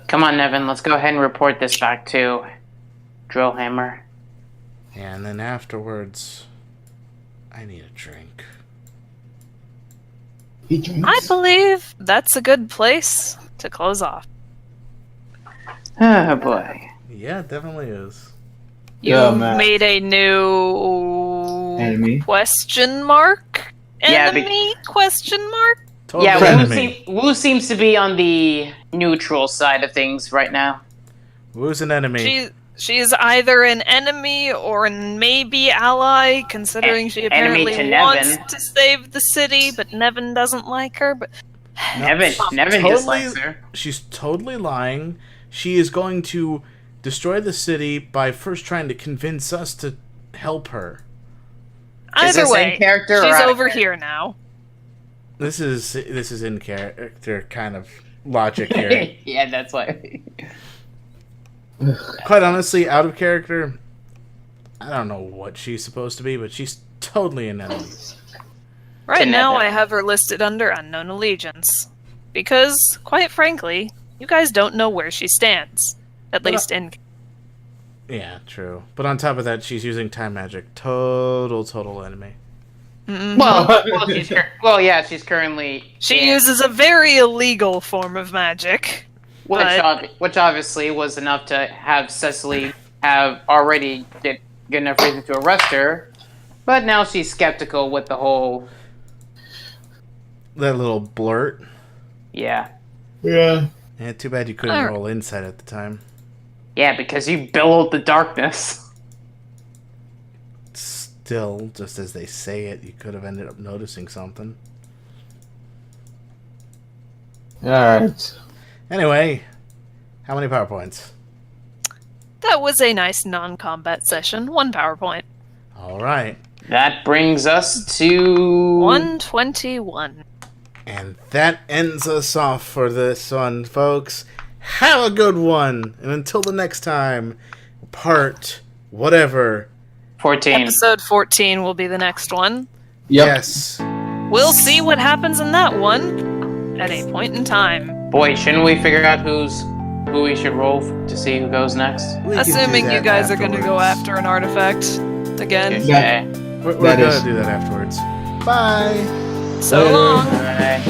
Come on, Nevin. Let's go ahead and report this back to Drillhammer. And then afterwards, I need a drink. He drinks? I believe that's a good place to close off. Oh boy. Yeah, it definitely is. You made a new enemy? Question mark? Enemy? Question mark? Total yeah, Wu seems to be on the neutral side of things right now. Wu's an enemy. She's either an enemy or maybe ally, considering she apparently wants to save the city, but Nevin doesn't like her. But Nevin dislikes her. She's totally lying. She is going to destroy the city by first trying to convince us to help her. Either way, she's over here now. This is in character kind of logic here. Yeah, that's why. Quite honestly, out of character, I don't know what she's supposed to be, but she's totally an enemy. Right now, I have her listed under Unknown Allegiance. Because, quite frankly, you guys don't know where she stands. At least in... Yeah, true. But on top of that, she's using time magic. Total enemy. Mm-hmm. She's currently... She uses a very illegal form of magic. Which obviously was enough to have Cecily have already get enough reason to arrest her. But now she's skeptical with the whole... That little blurt. Yeah. Yeah. Yeah, too bad you couldn't roll insight at the time. Yeah, because you billowed the darkness. Still, just as they say it, you could have ended up noticing something. Alright. Anyway, How many PowerPoints? That was a nice non-combat session. 1 PowerPoint. All right. That brings us to 121. And that ends us off for this one, folks. Have a good one. And until the next time, part whatever. 14. Episode 14 will be the next one. Yep. Yes. We'll see what happens in that one at a point in time. Boy, shouldn't we figure out who we should roll to see who goes next? We can Assuming do you that guys are going to go afterwards. after an artifact again. Okay. We're That going is- to do that afterwards. Bye. So long. Bye.